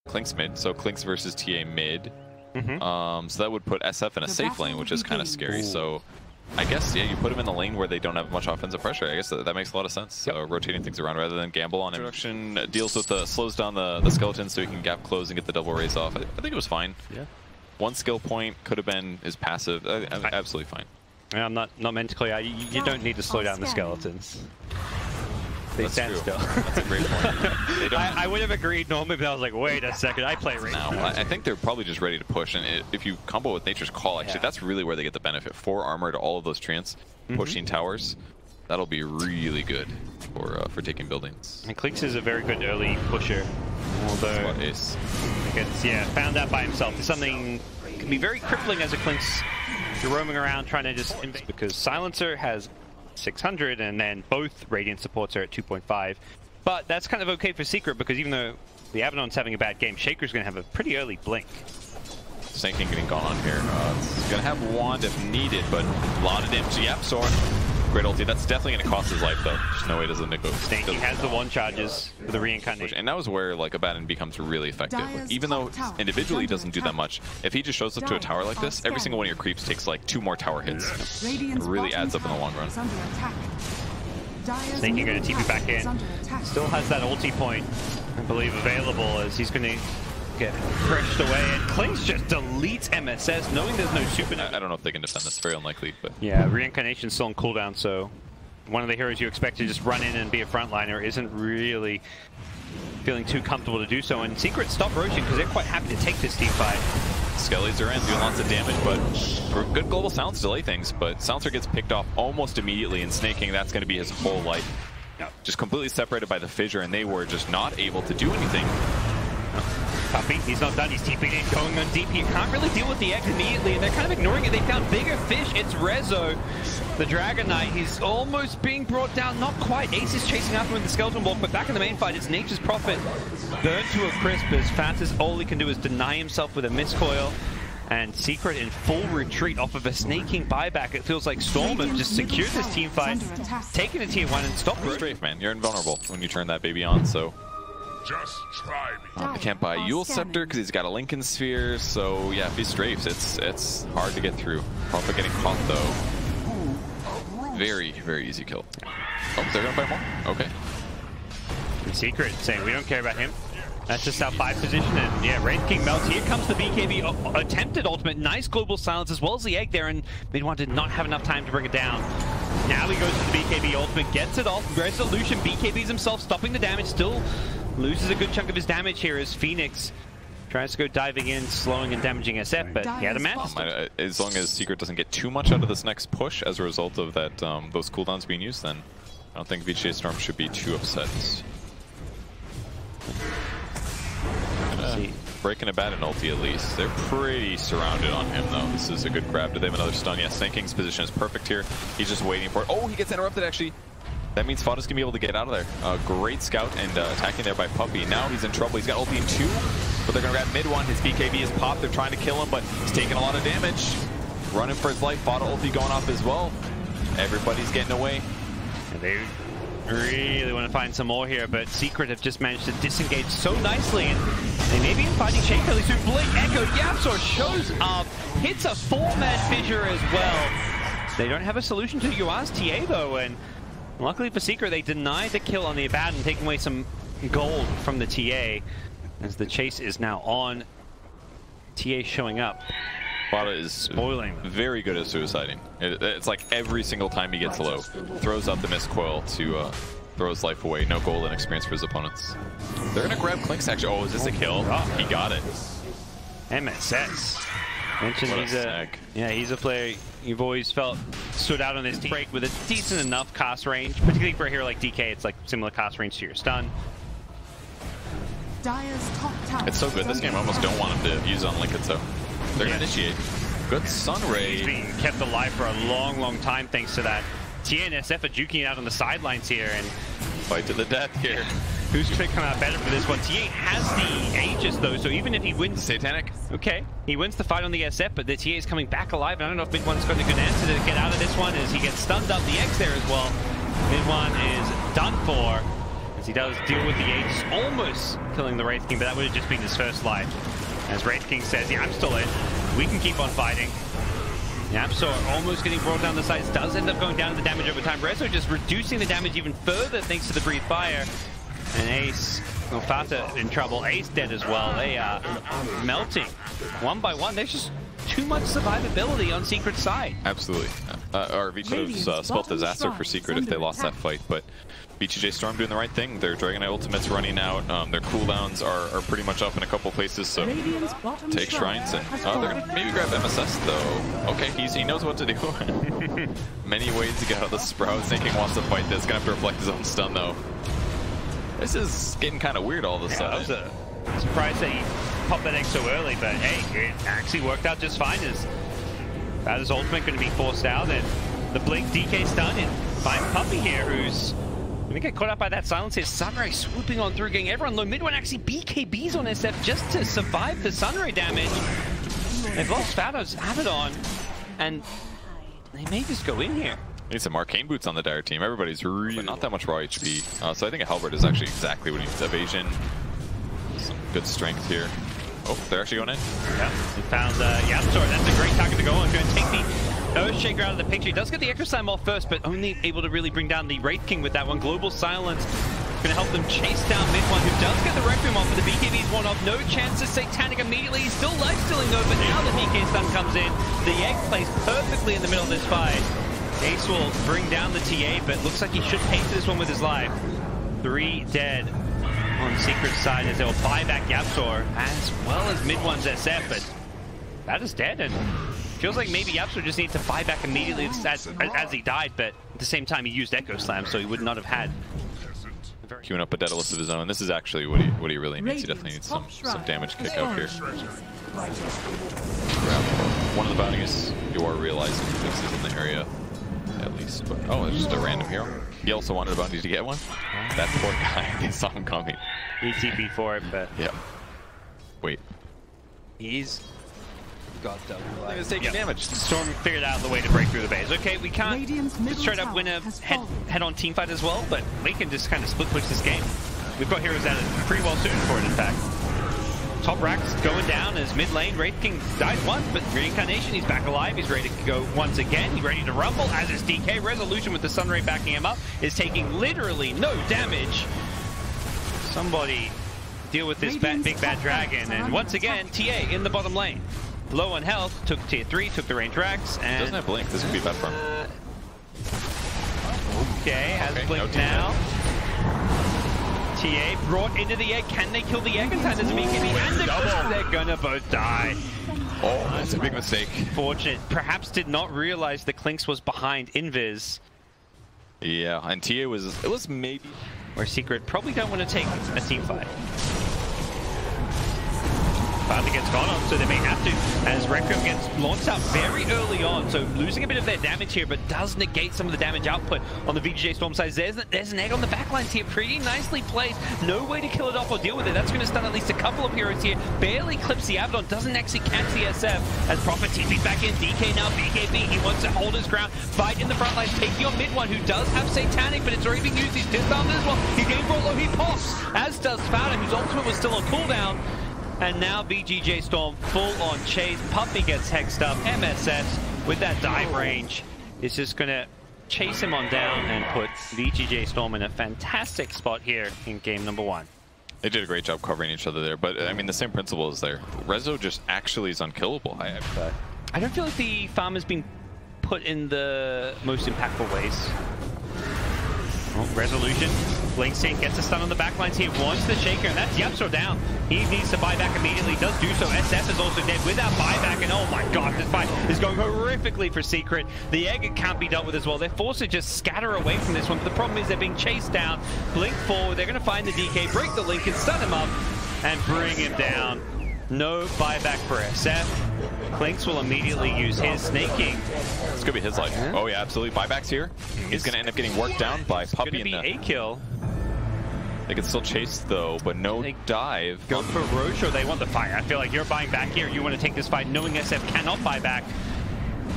Klink's mid, so Klink's versus TA mid. Mm-hmm. So that would put SF in a safe lane, which is kind of scary. So I guess, yeah, you put him in the lane where they don't have much offensive pressure. I guess that makes a lot of sense. So rotating things around rather than gamble on him. Introduction deals with slows down the skeleton so he can gap close and get the double raise off. I think it was fine. Yeah. One skill point could have been his passive. Absolutely fine. Yeah, I'm not meant to clear. You don't need to slow down the skeletons. They stand still. That's a great point. I would have agreed normally, but I was like, wait a second, I play range. No, I think they're probably just ready to push, and if you combo with Nature's Call, actually, that's really where they get the benefit. 4 armor to all of those treants, pushing towers. That'll be really good for taking buildings. And Klink's is a very good early pusher. Although, Ace. Found out by himself. There's something can be very crippling as a Klink's. You're roaming around trying to just because Silencer has 600 and then both Radiant supports are at 2.5. But that's kind of okay for Secret because even though the Abaddon's having a bad game, Shaker's going to have a pretty early blink. Snake King getting gone on here. It's going to have Wand if needed, but a lot of damage. Yep, Storm. Great ulti. That's definitely going to cost his life, though. There's no way it doesn't go. Snake King has the 1 charges for the reincarnation. And that was where like Abaddon becomes really effective. Even though individually he doesn't do that much, if he just shows up to a tower like this, every single one of your creeps takes like 2 more tower hits. It really adds up in the long run. Snake King going to TP back in. Still has that ulti point, I believe, available as he's going to get crushed away, and Klink's just deletes MSS, knowing there's no super. I don't know if they can defend this. Very unlikely, but yeah, Reincarnation's still on cooldown, so one of the heroes you expect to just run in and be a frontliner isn't really feeling too comfortable to do so. And Secret stop roaching because they're quite happy to take this team fight. Skellies are in, doing lots of damage, but good global silence delay things. But Silencer gets picked off almost immediately, and Snake King, that's going to be his whole life. Just completely separated by the fissure, and they were just not able to do anything. Puppy, he's not done. He's TP'd in, going on deep. He can't really deal with the X immediately, and they're kind of ignoring it. They found bigger fish. It's Rezo, the Dragon Knight. He's almost being brought down. Not quite. Ace is chasing after him with the Skeleton Walk, but back in the main fight, it's Nature's Prophet. Burned to a crisp as fast as all he can do is deny himself with a miscoil. And Secret in full retreat off of a Snake King buyback. It feels like Storm have just secured this team fight, taken a tier 1 and stopped it. Strafe, man. You're invulnerable when you turn that baby on, so... Just try me. I can't buy Yule Scepter because he's got a Lincoln Sphere, so yeah, if he strafes, it's hard to get through. Prophet getting caught though. Very, very easy kill. Oh, they're gonna buy more? Okay. And Secret saying we don't care about him. That's just our 5 position, and yeah, Raid King melts. Here comes the BKB attempted ultimate. Nice global silence as well as the egg there, and Mid1 did not have enough time to bring it down. Now he goes to the BKB ultimate, gets it off. Resolution, BKBs himself, stopping the damage, still loses a good chunk of his damage here as Phoenix tries to go diving in, slowing and damaging SF, but he had a match. As long as Secret doesn't get too much out of this next push as a result of that those cooldowns being used, then I don't think VGJ Storm should be too upset. Breaking a Abaddon ulti at least. They're pretty surrounded on him though. This is a good grab. Do they have another stun? Yeah, Snake King's position is perfect here. He's just waiting for it. Oh, he gets interrupted actually. That means Foda's gonna be able to get out of there. Great scout and attacking there by Puppy. Now he's in trouble. He's got ulti in 2, but they're gonna grab mid 1. His BKB is popped. They're trying to kill him, but he's taking a lot of damage. Running for his life. Foda ulti going off as well. Everybody's getting away. And they really want to find some more here, but Secret have just managed to disengage so nicely, and they may be fighting Shaker. They soon Blink Echo. Yapsor shows up, hits a 4-man fissure as well. They don't have a solution to Yua's TA though, and luckily for Secret, they denied the kill on the Abaddon, taking away some gold from the TA, as the chase is now on. TA showing up. Foda is spoiling. Very good at suiciding. It's like every single time he gets low, throws out the miscoil to throw his life away. No golden experience for his opponents. They're gonna grab Klink's actually. Oh, is this a kill? He got it. MSS. Mentioned he's a player you've always felt stood out on this team. Break with a decent enough cast range, particularly for a hero like DK. It's like similar cast range to your stun. It's so good. This game I almost don't want him to use on Lincoln, so they're gonna initiate. Good Sun Ray. He's being kept alive for a long, long time thanks to that. TA and SF are juking out on the sidelines here, and fight to the death here. Who's going to come out better for this one? TA has the Aegis though, so even if he wins... Satanic? Okay, he wins the fight on the SF, but the TA is coming back alive, and I don't know if Mid1's got a good answer to get out of this one as he gets stunned up the X there as well. Mid1 is done for. as he does deal with the H, almost killing the Wraith King, but that would have just been his first life. As Wraith King says, yeah, I'm still in. We can keep on fighting. YapzOr almost getting brought down the sides, does end up going down to the damage over time. Rezo just reducing the damage even further thanks to the Breathe Fire. And Ace, well, Fata in trouble. Ace dead as well. They are melting one by one. There's just too much survivability on Secret's side. Absolutely. RV could have spelled disaster for Secret if they lost that fight, but VGJ Storm doing the right thing. Their Dragon Knight ultimate's running out. Their cooldowns are pretty much up in a couple places, so take Shrines and they're gonna maybe grab MSS though. Okay, he knows what to do. Many ways to get out of the Sprout. Thinking wants to fight this, gonna have to reflect his own stun though. This is getting kind of weird all of a sudden. I was surprised that he popped that egg so early, but hey, it actually worked out just fine. That is ultimate going to be forced out, and the Blink DK stun in by Puppey here, who's going to get caught up by that silence here. Sunray swooping on through, getting everyone low. Mid one actually BKBs on SF just to survive the Sunray damage. They've lost Fado's Abaddon, and they may just go in here. Need some arcane boots on the Dire team. Everybody's really not that much raw HP. So I think a Halberd is actually exactly what he needs. Evasion, some good strength here. Oh, they're actually going in. Yeah, he found YapzOr. That's a great target to go on. Going to take the Earthshaker out of the picture. He does get the Echo Slam off first, but only able to really bring down the Wraith King with that one. Global Silence going to help them chase down mid one, who does get the Requiem off, but the BKB's one off. No chance to Satanic immediately. He's still life-stealing though, but now the DK stun comes in. The egg plays perfectly in the middle of this fight. Ace will bring down the TA, but looks like he should pay for this one with his life. 3 dead on Secret's side as they'll buy back YapzOr, as well as mid one's SF, but that is dead, and feels like maybe YapzOr just needs to buy back immediately as he died, but at the same time he used Echo Slam, so he would not have had. Queuing up a Daedalus of his own. This is actually what he really needs. He definitely needs some damage kick out here. Grab one of the bounties. You are realizing this is in the area. At least, but oh, it's just a random hero. He also wanted a bounty to get one. That poor guy, they saw him coming. He TP for it, but yeah. Wait. He's got double. He was taking damage. Storm figured out the way to break through the base. Okay, we can't straight up win a head-on team fight as well, but we can just kind of split push this game. We've got heroes that are pretty well suited for it, in fact. Top Rack's going down as mid lane. Wraith King died once, but Reincarnation, he's back alive. He's ready to go once again. He's ready to rumble, as is DK. Resolution with the Sunray backing him up is taking literally no damage. Somebody deal with this big bad dragon. And once again, TA in the bottom lane. Low on health, took tier 3, took the range racks, and doesn't have blink. This could be bad for him. Okay, has blink now. TA brought into the egg. Can they kill the egg in time? There's a BKB and the double. They're gonna both die. Oh, that's a big mistake. Fortunate. Perhaps did not realize the Clinks was behind Invis. Yeah, and TA was maybe where Secret probably don't want to take a team fight. Finally gets gone on, so they may have to, as Requiem gets launched out very early on, so losing a bit of their damage here, but does negate some of the damage output on the VGJ Storm side. There's an egg on the backlines here, pretty nicely placed. No way to kill it off or deal with it. That's going to stun at least a couple of heroes here. Barely clips the Abaddon, doesn't actually catch the SF, as Prophet TP's back in. DK now BKB, he wants to hold his ground, fight in the front line, taking on mid one, who does have Satanic, but it's already being used. He's disarmed as well. He gained brought low, he pops, as does Fada, whose ultimate was still on cooldown. And now VGJ Storm full on chase. Puppey gets hexed up. MSS with that dive range is just going to chase him on down and put VGJ Storm in a fantastic spot here in game number 1. They did a great job covering each other there, but I mean the same principle is there. Rezo just actually is unkillable. I don't feel like the farm has been put in the most impactful ways. Oh, Resolution. Blinkstain gets a stun on the backlines here, wants the Shaker, and that's YapzOr down. He needs to buy back immediately, does do so. SF is also dead with that buyback, and oh my god, this fight is going horrifically for Secret. The egg can't be dealt with as well. They're forced to just scatter away from this one, but the problem is they're being chased down. Blink forward, they're going to find the DK, break the link, and stun him up, and bring him down. No buyback for SF. Clinks will immediately use his snaking. This could be his life. Oh yeah, absolutely. Buybacks here. He's going to end up getting worked down by Puppey. It's going to be a kill. They can still chase though, but no dive. Go for Roche, or they want the fight. I feel like you're buying back here. You want to take this fight knowing SF cannot buy back.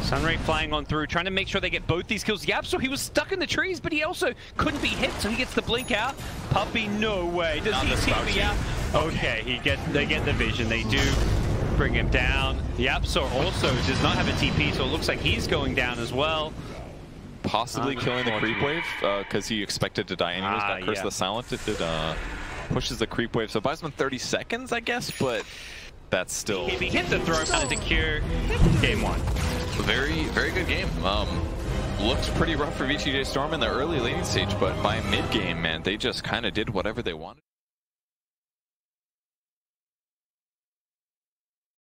Sunray flying on through, trying to make sure they get both these kills. Yapso, he was stuck in the trees, but he also couldn't be hit, so he gets the blink out. Puppey, no way. Does he TP out? Okay, they get the vision. They do bring him down. Yapso also does not have a TP, so it looks like he's going down as well. Possibly killing the creep wave, because he expected to die anyways. Got Curse of the Silent. It did, pushes the creep wave, so it buys him 30 seconds, I guess, but that's still... If he hit the throw, kind of secure. Game 1. Very, very good game. Looked pretty rough for VGJ Storm in the early laning stage, but by mid-game, man, they just kind of did whatever they wanted.